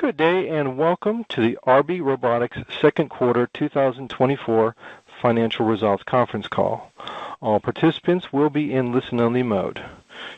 Good day and welcome to the Arbe Robotics second quarter 2024 financial results conference call. All participants will be in listen-only mode.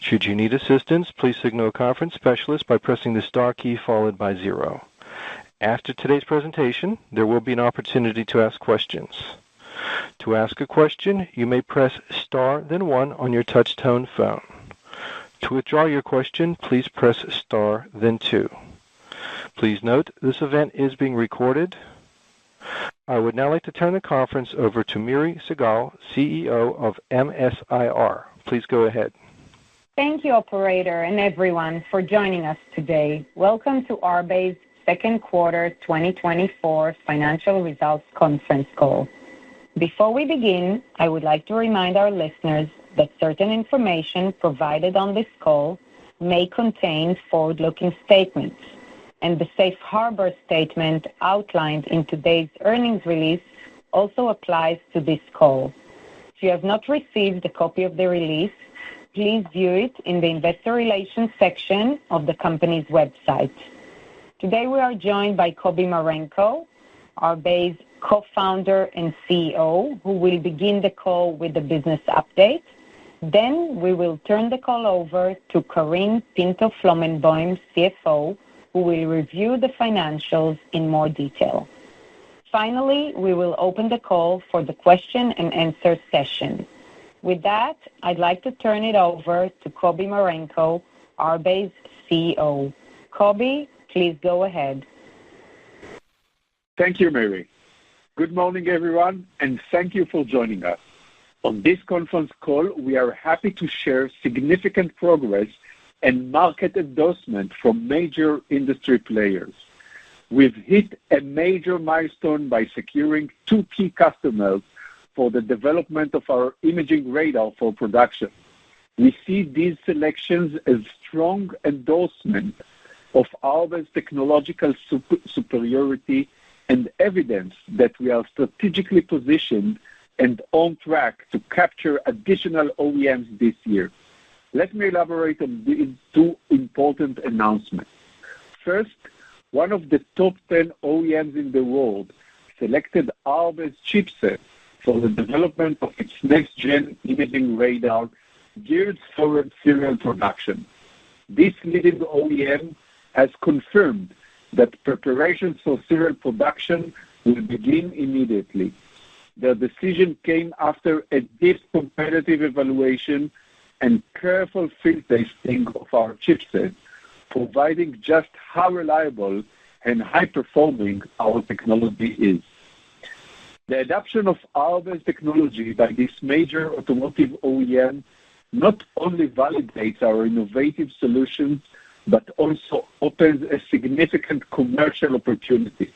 Should you need assistance, please signal a conference specialist by pressing the star key followed by 0. After today's presentation, there will be an opportunity to ask questions. To ask a question, you may press star then 1 on your touch-tone phone. To withdraw your question, please press star then 2. Please note, this event is being recorded. I would now like to turn the conference over to Miri Segal, CEO of MSIR. Please go ahead. Thank you, operator, and everyone for joining us today. Welcome to Arbe's second quarter 2024 financial results conference call. Before we begin, I would like to remind our listeners that certain information provided on this call may contain forward-looking statements, and the safe harbor statement outlined in today's earnings release also applies to this call. If you have not received a copy of the release, please view it in the investor relations section of the company's website. Today we are joined by Kobi Marenko, Arbe's co-founder and CEO, who will begin the call with the business update. Then we will turn the call over to Karine Pinto-Flomenboim, CFO, who will review the financials in more detail. Finally, we will open the call for the question and answer session. With that, I'd like to turn it over to Kobi Marenko, Arbe's CEO. Kobi, please go ahead. Thank you, Mary. Good morning, everyone, and thank you for joining us. On this conference call, we are happy to share significant progress and market endorsement from major industry players. We've hit a major milestone by securing 2 key customers for the development of our imaging radar for production. We see these selections as strong endorsement of Arbe's technological superiority and evidence that we are strategically positioned and on track to capture additional OEMs this year. Let me elaborate on these 2 important announcements. First, one of the top 10 OEMs in the world selected Arbe's chipset for the development of its next-gen imaging radar geared toward serial production. This leading OEM has confirmed that preparations for serial production will begin immediately. Their decision came after a deep competitive evaluation and careful field testing of our chipset, providing just how reliable and high-performing our technology is. The adoption of Arbe's technology by this major automotive OEM not only validates our innovative solutions, but also opens a significant commercial opportunity.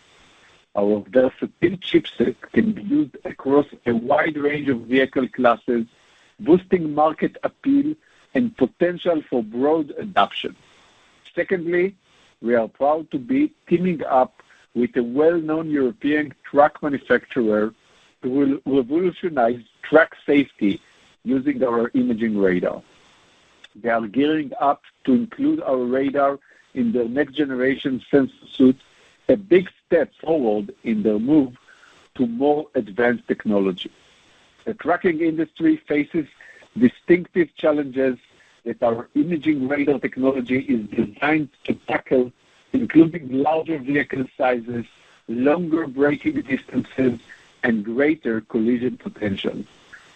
Our versatile chipset can be used across a wide range of vehicle classes, boosting market appeal and potential for broad adoption. Secondly, we are proud to be teaming up with a well-known European truck manufacturer who will revolutionize truck safety using our imaging radar. They are gearing up to include our radar in their next-generation sensor suite, a big step forward in their move to more advanced technology. The trucking industry faces distinctive challenges that our imaging radar technology is designed to tackle, including larger vehicle sizes, longer braking distances, and greater collision potential.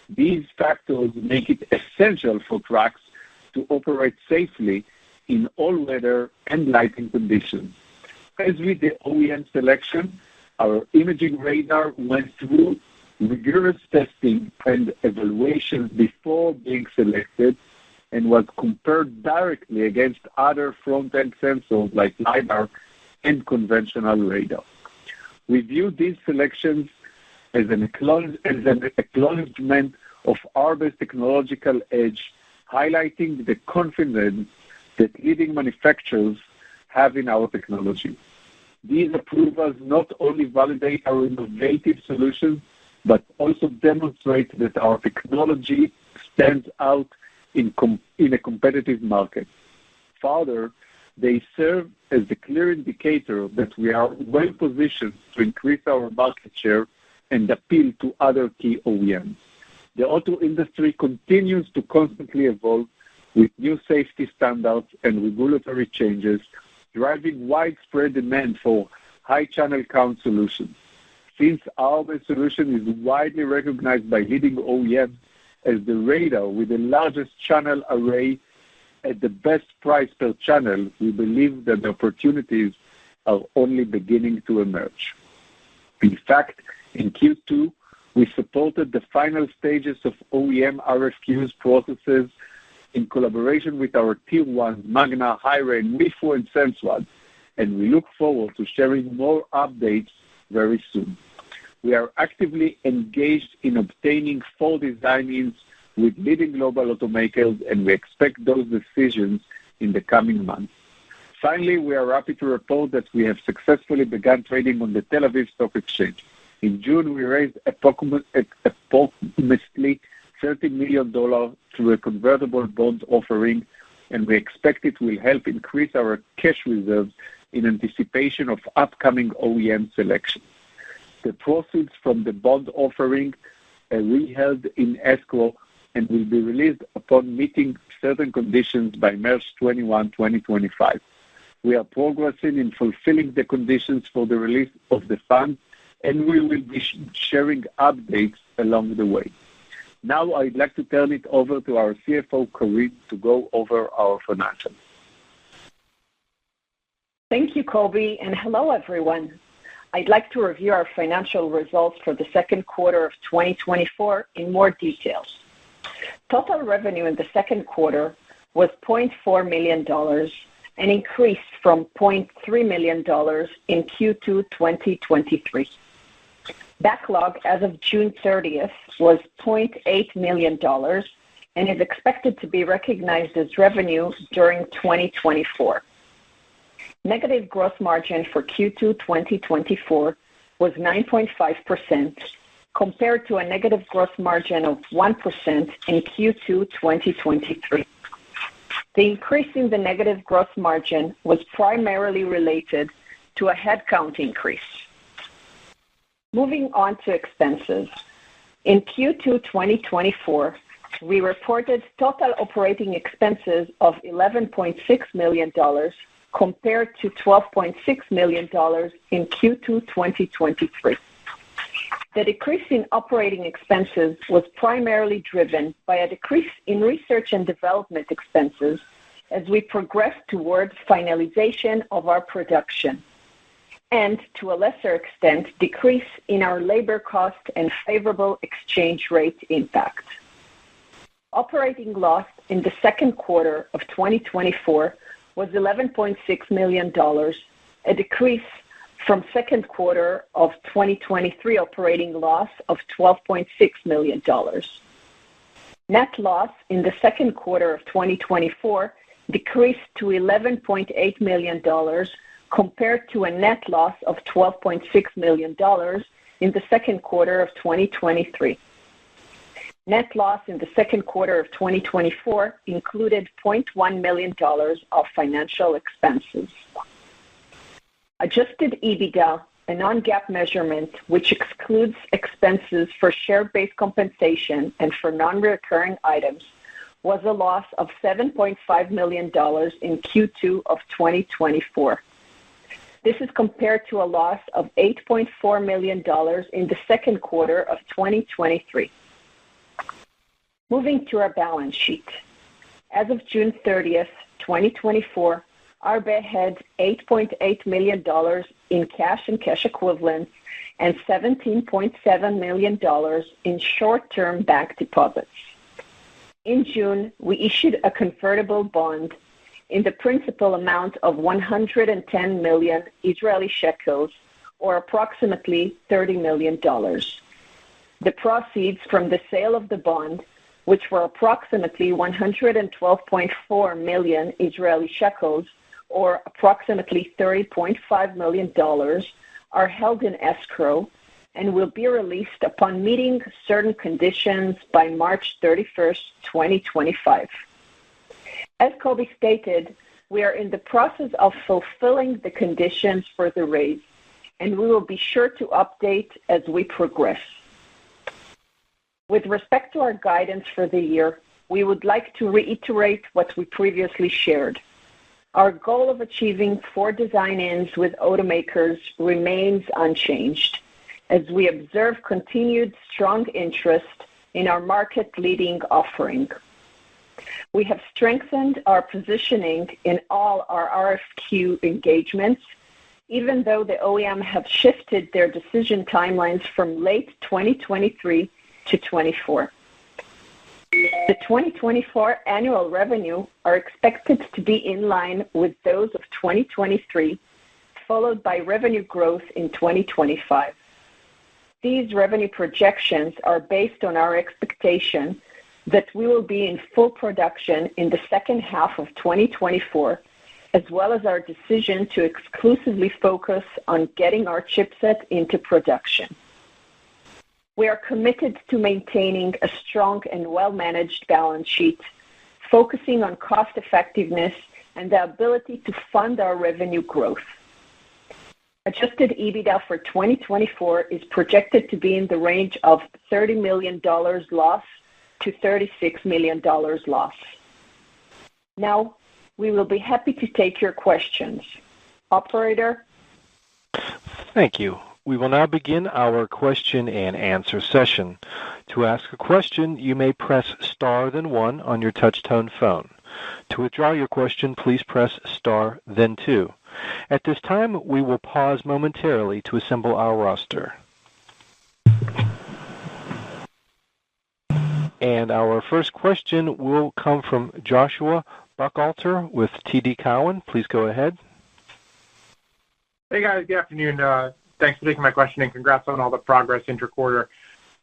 These factors make it essential for trucks to operate safely in all weather and lighting conditions. As with the OEM selection, our imaging radar went through rigorous testing and evaluations before being selected and was compared directly against other front-end sensors like LiDAR and conventional radar. We view these selections as an acknowledgement of Arbe's technological edge, highlighting the confidence that leading manufacturers have in our technology. These approvals not only validate our innovative solutions, but also demonstrate that our technology stands out in a competitive market. Further, they serve as the clear indicator that we are well positioned to increase our market share and appeal to other key OEMs. The auto industry continues to constantly evolve with new safety standards and regulatory changes, driving widespread demand for high channel count solutions. Since Arbe solution is widely recognized by leading OEMs as the radar with the largest channel array at the best price per channel, we believe that the opportunities are only beginning to emerge. In fact, in Q2, we supported the final stages of OEM RFQs processes in collaboration with our Tier 1s, Magna, Hiray, Mifu, and Sensrad, and we look forward to sharing more updates very soon. We are actively engaged in obtaining 4 design-ins with leading global automakers, and we expect those decisions in the coming months. Finally, we are happy to report that we have successfully begun trading on the Tel Aviv Stock Exchange. In June, we raised approximately $30 million through a convertible bond offering, and we expect it will help increase our cash reserves in anticipation of upcoming OEM selections. The proceeds from the bond offering are held in escrow and will be released upon meeting certain conditions by March 21, 2025. We are progressing in fulfilling the conditions for the release of the funds, and we will be sharing updates along the way. Now I'd like to turn it over to our CFO, Corinne, to go over our financials. Thank you, Kobi, and hello, everyone. I'd like to review our financial results for the second quarter of 2024 in more details. Total revenue in the second quarter was $0.4 million, an increase from $0.3 million in Q2 2023. Backlog as of June 30th was $0.8 million and is expected to be recognized as revenue during 2024. Negative gross margin for Q2 2024 was 9.5%, compared to a negative gross margin of 1% in Q2 2023. The increase in the negative gross margin was primarily related to a headcount increase. Moving on to expenses. In Q2 2024, we reported total operating expenses of $11.6 million compared to $12.6 million in Q2 2023. The decrease in operating expenses was primarily driven by a decrease in research and development expenses as we progress towards finalization of our production, and to a lesser extent, decrease in our labor cost and favorable exchange rate impact. Operating loss in the second quarter of 2024 was $11.6 million, a decrease from second quarter of 2023 operating loss of $12.6 million. Net loss in the second quarter of 2024 decreased to $11.8 million compared to a net loss of $12.6 million in the second quarter of 2023. Net loss in the second quarter of 2024 included $0.1 million of financial expenses. Adjusted EBITDA, a non-GAAP measurement which excludes expenses for share-based compensation and for non-recurring items, was a loss of $7.5 million in Q2 of 2024. This is compared to a loss of $8.4 million in the second quarter of 2023. Moving to our balance sheet. As of June 30th, 2024, Arbe had $8.8 million in cash and cash equivalents and $17.7 million in short-term bank deposits. In June, we issued a convertible bond in the principal amount of 110 million Israeli shekels, or approximately $30 million. The proceeds from the sale of the bond, which were approximately 112.4 million Israeli shekels, or approximately $30.5 million, are held in escrow and will be released upon meeting certain conditions by March 31st, 2025. As Kobi stated, We are in the process of fulfilling the conditions for the raise, and we will be sure to update as we progress. With respect to our guidance for the year, we would like to reiterate what we previously shared. Our goal of achieving 4 design-ins with automakers remains unchanged, as we observe continued strong interest in our market-leading offering. We have strengthened our positioning in all our RFQ engagements, even though the OEM have shifted their decision timelines from late 2023 to 24. The 2024 annual revenue are expected to be in line with those of 2023, followed by revenue growth in 2025. These revenue projections are based on our expectation that we will be in full production in the second half of 2024, as well as our decision to exclusively focus on getting our chipset into production. We are committed to maintaining a strong and well-managed balance sheet, focusing on cost effectiveness and the ability to fund our revenue growth. Adjusted EBITDA for 2024 is projected to be in the range of $30 million loss to $36 million loss. Now, we will be happy to take your questions. Operator? Thank you. We will now begin our question and answer session. To ask a question, you may press star then 1 on your touch-tone phone. To withdraw your question, please press star then 2. At this time, we will pause momentarily to assemble our roster. And our first question will come from Joshua Buchalter with TD Cowen. Please go ahead. Hey guys, good afternoon. Thanks for taking my question and congrats on all the progress interquarter.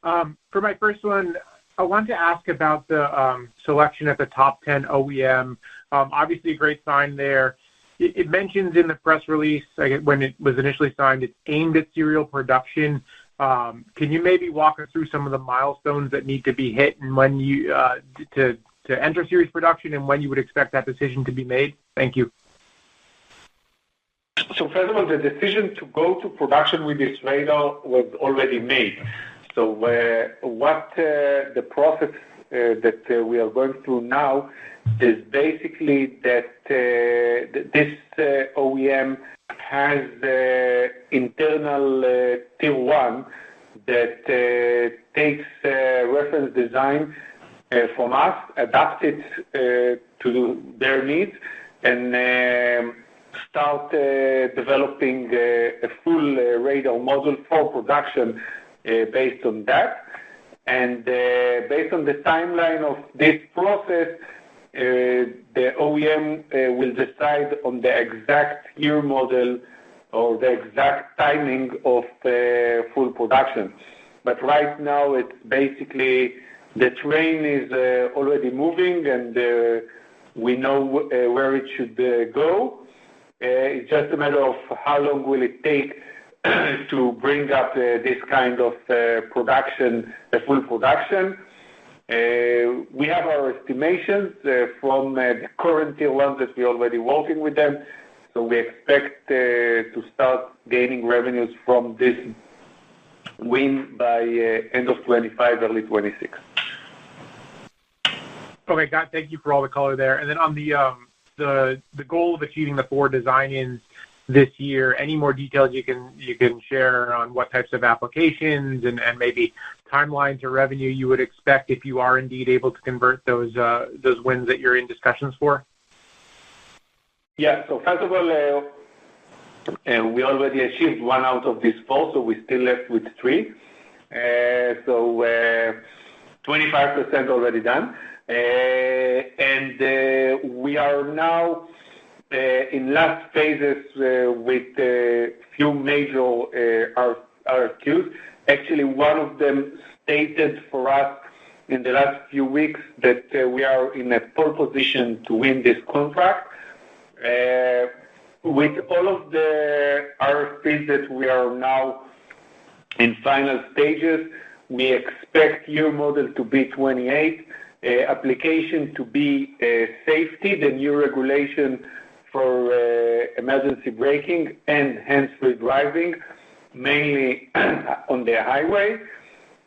For my first one, I wanted to ask about the selection at the top 10 OEM. Obviously a great sign there. It mentions in the press release, when it was initially signed, it's aimed at serial production. Can you maybe walk us through some of the milestones that need to be hit and when you to enter series production and when you would expect that decision to be made? Thank you. So first of all, the decision to go to production with this radar was already made. So what the process that we are going through now is basically that this OEM has internal tier 1 that takes reference design from us, adapts it to their needs, and start developing a full radar model for production based on that. And based on the timeline of this process, the OEM will decide on the exact year model or the exact timing of full production. But right now, it's basically the train is already moving and we know where it should go. It's just a matter of how long will it take to bring up this kind of production, the full production. We have our estimations from the current tier 1s that we're already working with them. So we expect to start gaining revenues from this win by end of 25, early 26. Okay, God, thank you for all the color there. And then on the goal of achieving the 4 design-ins this year, any more details you can share on what types of applications and maybe timeline to revenue you would expect if you are indeed able to convert those wins that you're in discussions for? Yeah, so first of all, we already achieved 1 out of these 4, so we're still left with 3. So 25% already done. And we are now in last phases with a few major RFQs. Actually, one of them stated for us in the last few weeks that we are in a pole position to win this contract. With all of the RFPs that we are now in final stages, we expect year model to be 28, application to be safety, the new regulation for emergency braking and hands-free driving, mainly on the highway.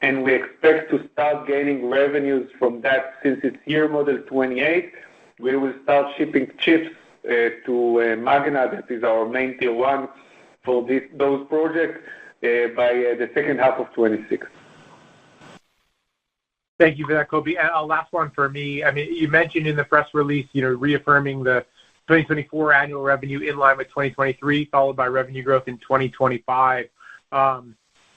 And we expect to start gaining revenues from that since it's year model 28. We will start shipping chips to Magna, that is our main tier one for those projects, by the second half of 26. Thank you for that, Kobi. And last one for me. I mean, you mentioned in the press release, reaffirming the 2024 annual revenue in line with 2023, followed by revenue growth in 2025.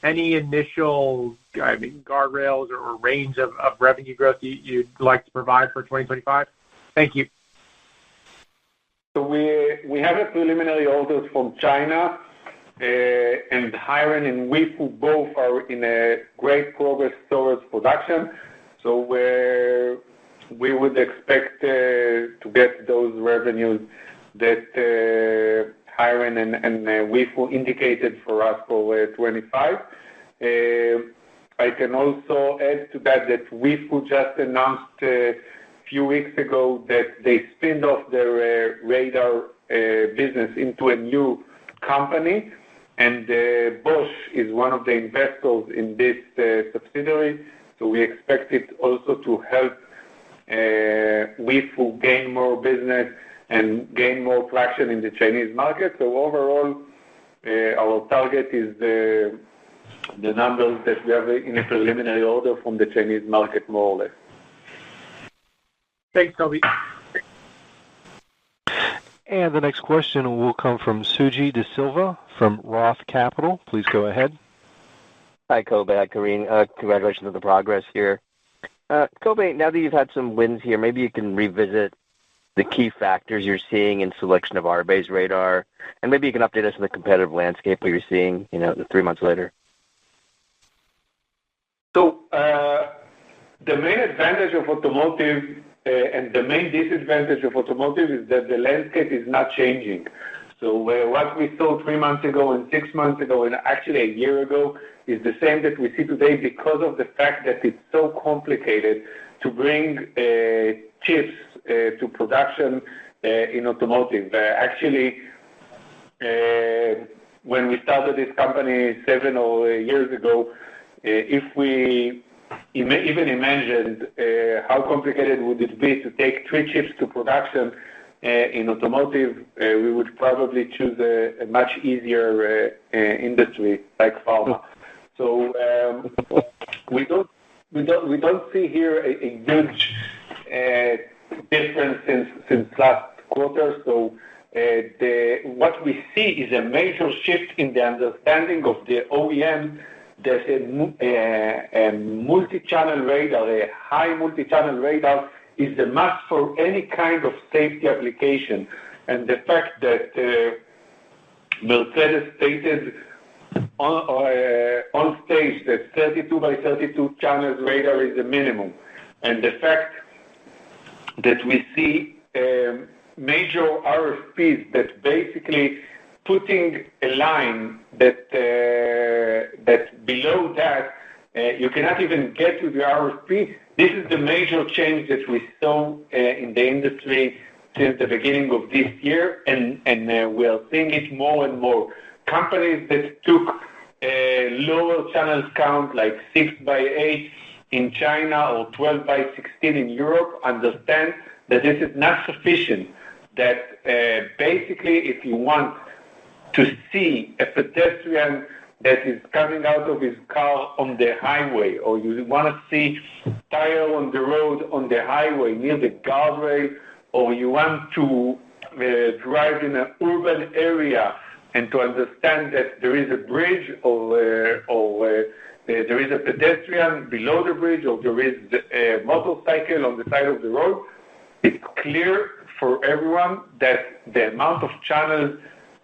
Any initial, guardrails or range of revenue growth you'd like to provide for 2025? Thank you. So we have a preliminary orders from China, and HiRain and Weifu both are in a great progress towards production. So we would expect to get those revenues that HiRain and Weifu indicated for us for 25. I can also add to that Weifu just announced a few weeks ago that they spinned off their radar business into a new company, and Bosch is one of the investors in this subsidiary. So we expect it also to help Weifu gain more business and gain more traction in the Chinese market. So overall, our target is the numbers that we have in a preliminary order from the Chinese market, more or less. Thanks, Kobi. And the next question will come from Suji De Silva from Roth Capital. Please go ahead. Hi, Kobi. Hi, Karine. Congratulations on the progress here. Kobi, now that you've had some wins here, maybe you can revisit the key factors you're seeing in selection of Arbe's radar, and maybe you can update us on the competitive landscape what you're seeing, 3 months later. So the main advantage of automotive and the main disadvantage of automotive is that the landscape is not changing. So what we saw 3 months ago and 6 months ago and actually a year ago is the same that we see today because of the fact that it's so complicated to bring chips to production in automotive. Actually, when we started this company 7 or 8 years ago, if we even imagined how complicated would it be to take 3 chips to production in automotive, we would probably choose a much easier industry like pharma. So we don't see here a huge difference since last quarter. So what we see is a major shift in the understanding of the OEM that a multi-channel radar, a high multi-channel radar, is a must for any kind of safety application. And the fact that Mercedes stated on stage that 32 by 32 channels radar is the minimum, and the fact that we see major RFPs that basically putting a line that below that you cannot even get to the RFP. This is the major change that we saw in the industry since the beginning of this year, and we are seeing it more and more. Companies that took lower channels count, like 6 by 8 in China or 12 by 16 in Europe, understand that this is not sufficient. That basically, if you want to see a pedestrian that is coming out of his car on the highway, or you want to see tire on the road on the highway near the guardrail, or you want to drive in an urban area and to understand that there is a bridge or there is a pedestrian below the bridge, or there is a motorcycle on the side of the road, it's clear for everyone that the amount of channels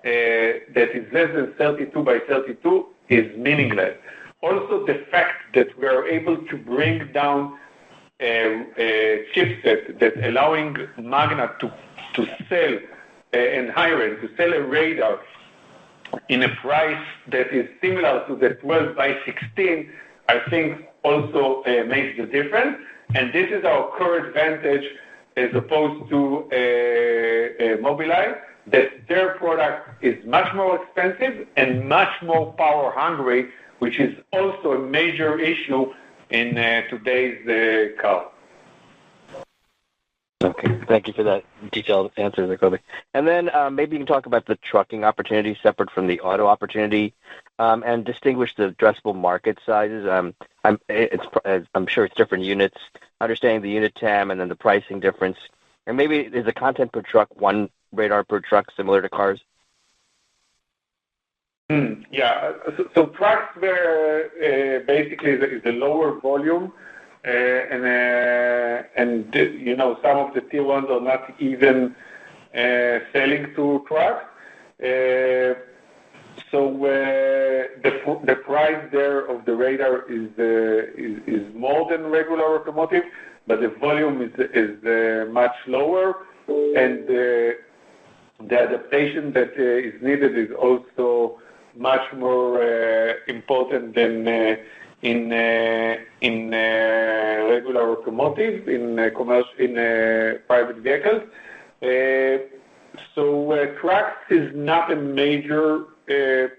that is less than 32 by 32 is meaningless. Also, the fact that we are able to bring down a chipset that allowing Magna to sell and HiRain to sell a radar in a price that is similar to the 12 by 16, I think also makes the difference. And this is our core advantage as opposed to Mobileye. that their product is much more expensive and much more power hungry, which is also a major issue in today's car. Okay, thank you for that detailed answer there, Kobe. And then maybe you can talk about the trucking opportunity separate from the auto opportunity, and distinguish the addressable market sizes. I'm sure it's different units, understanding the unit TAM and then the pricing difference. And maybe is the content per truck one radar per truck similar to cars? Yeah, so trucks were basically is the lower volume. And you know, some of the tier ones are not even selling to trucks. So the price there of the radar is more than regular automotive, but the volume is much lower, and the adaptation that is needed is also much more important than in regular automotive, in private vehicles. So trucks is not a major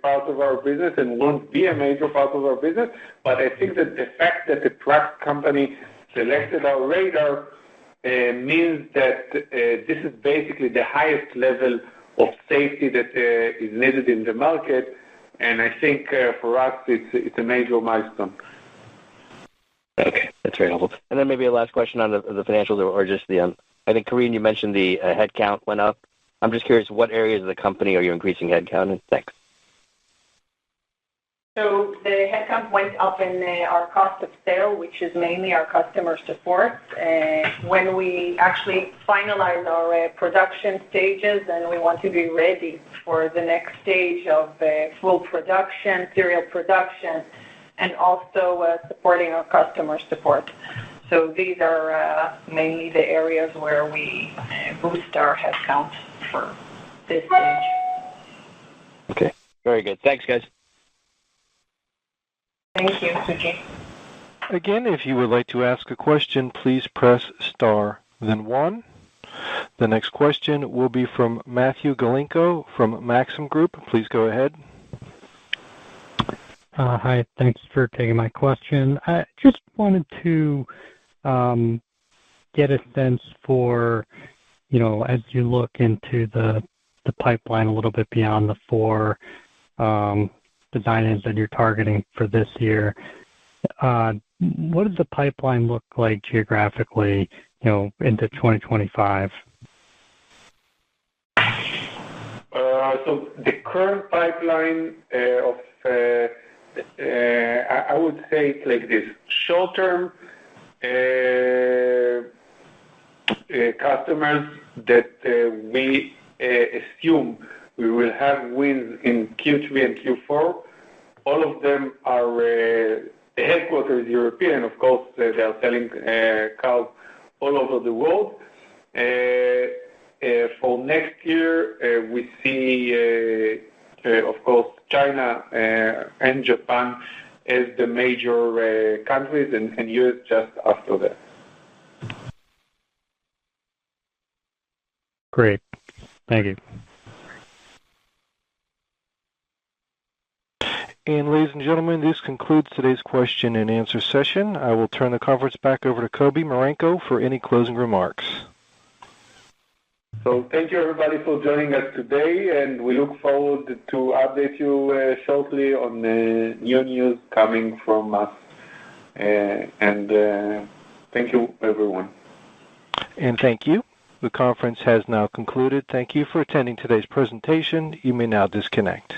part of our business and won't be a major part of our business, but I think that the fact that the truck company selected our radar means that this is basically the highest level of safety that is needed in the market. And I think for us, it's a major milestone. Okay, that's very helpful. And then maybe a last question on the financials, or just the, I think, Karine, you mentioned the headcount went up. I'm just curious, what areas of the company are you increasing headcount in? Thanks. So the headcount went up in our cost of sale, which is mainly our customer support. When we actually finalize our production stages and we want to be ready for the next stage of full production, serial production, and also supporting our customer support. So these are mainly the areas where we boost our headcount for this stage. Okay, very good. Thanks, guys. Thank you, Suji. Again, if you would like to ask a question, please press star, then 1. The next question will be from Matthew Galinko from Maxim Group. Please go ahead. Hi, thanks for taking my question. I just wanted to get a sense for, as you look into the pipeline a little bit beyond the 4 design-ins that you're targeting for this year, what does the pipeline look like geographically, into 2025? So the current pipeline of, I would say it's like this. Short-term customers that we assume we will have wins in Q3 and Q4. All of them are, the headquarters is European, of course, they are selling cars all over the world. For next year, we see, of course, China and Japan as the major countries, and US just after that. Great. Thank you. And ladies and gentlemen, this concludes today's question and answer session. I will turn the conference back over to Kobi Marenko for any closing remarks. So thank you everybody for joining us today, and we look forward to update you shortly on new news coming from us. And thank you everyone. And thank you. The conference has now concluded. Thank you for attending today's presentation. You may now disconnect.